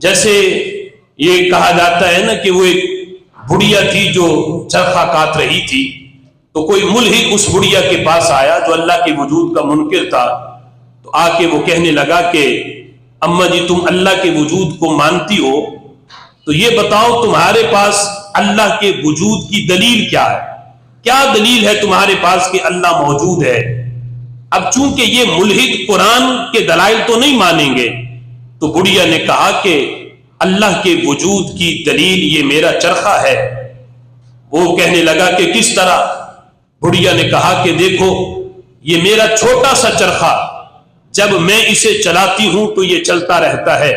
جیسے یہ کہا جاتا ہے نا کہ وہ ایک بڑھیا تھی جو چرخہ کاٹ رہی تھی، تو کوئی ملحد اس بڑھیا کے پاس آیا جو اللہ کے وجود کا منکر تھا، تو آ کے وہ کہنے لگا کہ اماں جی تم اللہ کے وجود کو مانتی ہو، تو یہ بتاؤ تمہارے پاس اللہ کے وجود کی دلیل کیا ہے؟ کیا دلیل ہے تمہارے پاس کہ اللہ موجود ہے؟ اب چونکہ یہ ملحد قرآن کے دلائل تو نہیں مانیں گے، تو بڑھیا نے کہا کہ اللہ کے وجود کی دلیل یہ میرا چرخہ ہے۔ وہ کہنے لگا کہ کس طرح؟ بڑھیا نے کہا کہ دیکھو یہ میرا چھوٹا سا چرخہ، جب میں اسے چلاتی ہوں تو یہ چلتا رہتا ہے،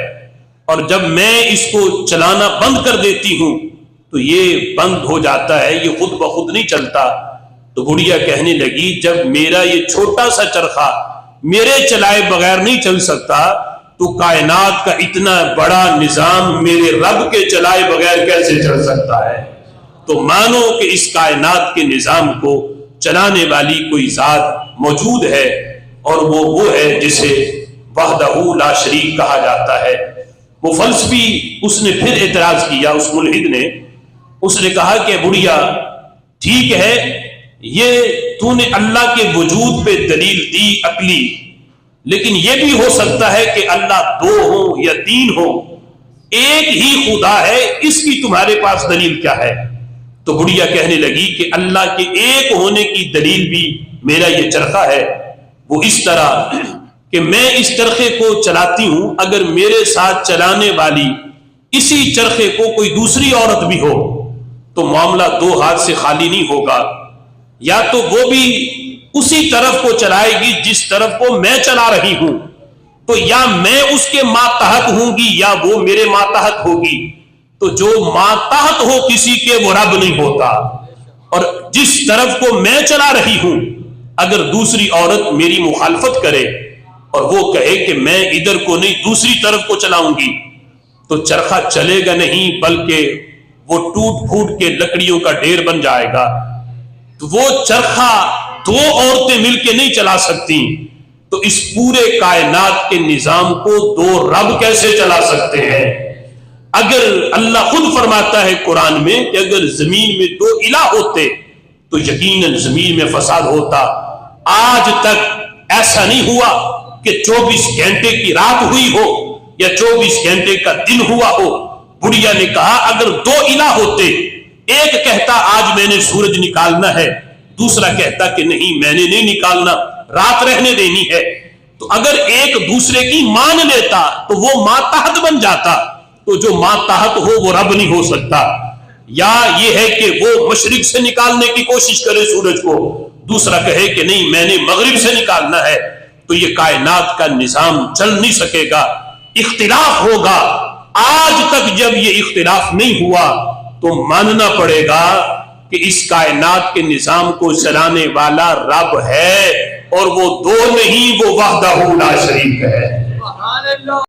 اور جب میں اس کو چلانا بند کر دیتی ہوں تو یہ بند ہو جاتا ہے، یہ خود بخود نہیں چلتا۔ تو بڑھیا کہنے لگی جب میرا یہ چھوٹا سا چرخہ میرے چلائے بغیر نہیں چل سکتا تو کائنات کا اتنا بڑا نظام میرے رب کے چلائے بغیر کیسے چل سکتا ہے؟ تو مانو کہ اس کائنات کے نظام کو چلانے والی کوئی ذات موجود ہے، اور وہ ہے جسے وحدہ لا شریک کہا جاتا ہے۔ وہ فلسفی اس نے پھر اعتراض کیا، اس ملحد نے، اس نے کہا کہ بڑھیا ٹھیک ہے، یہ تو نے اللہ کے وجود پہ دلیل دی عقلی، لیکن یہ بھی ہو سکتا ہے کہ اللہ دو ہوں یا تین ہوں، ایک ہی خدا ہے، اس کی تمہارے پاس دلیل کیا ہے؟ تو بڑھیا کہنے لگی کہ اللہ کے ایک ہونے کی دلیل بھی میرا یہ چرخہ ہے، وہ اس طرح کہ میں اس چرخے کو چلاتی ہوں، اگر میرے ساتھ چلانے والی اسی چرخے کو کوئی دوسری عورت بھی ہو تو معاملہ دو ہاتھ سے خالی نہیں ہوگا، یا تو وہ بھی اسی طرف کو چلائے گی جس طرف کو میں چلا رہی ہوں، تو یا میں اس کے ماتحت ہوں گی یا وہ میرے ماتحت ہوگی، تو جو ماتحت ہو کسی کے وہ رب نہیں ہوتا، اور جس طرف کو میں چلا رہی ہوں اگر دوسری عورت میری مخالفت کرے اور وہ کہے کہ میں ادھر کو نہیں دوسری طرف کو چلاؤں گی، تو چرخہ چلے گا نہیں بلکہ وہ ٹوٹ پھوٹ کے لکڑیوں کا ڈھیر بن جائے گا۔ تو وہ چرخہ دو عورتیں مل کے نہیں چلا سکتی، تو اس پورے کائنات کے نظام کو دو رب کیسے چلا سکتے ہیں؟ اگر اللہ خود فرماتا ہے قرآن میں کہ اگر زمین میں دو الہ ہوتے تو یقیناً زمین میں فساد ہوتا۔ آج تک ایسا نہیں ہوا کہ 24 گھنٹے کی رات ہوئی ہو یا 24 گھنٹے کا دن ہوا ہو۔ بڑھیا نے کہا اگر دو الہ ہوتے، ایک کہتا آج میں نے سورج نکالنا ہے، دوسرا کہتا کہ نہیں میں نے نہیں نکالنا، رات رہنے دینی ہے، تو اگر ایک دوسرے کی مان لیتا تو وہ ماتحت بن جاتا، تو جو ماتحت ہو وہ رب نہیں ہو سکتا۔ یا یہ ہے کہ وہ مشرق سے نکالنے کی کوشش کرے سورج کو، دوسرا کہے کہ نہیں میں نے مغرب سے نکالنا ہے، تو یہ کائنات کا نظام چل نہیں سکے گا، اختلاف ہوگا۔ آج تک جب یہ اختلاف نہیں ہوا تو ماننا پڑے گا کہ اس کائنات کے نظام کو چلانے والا رب ہے، اور وہ دو نہیں، وہ وحدہ لا شریک ہے۔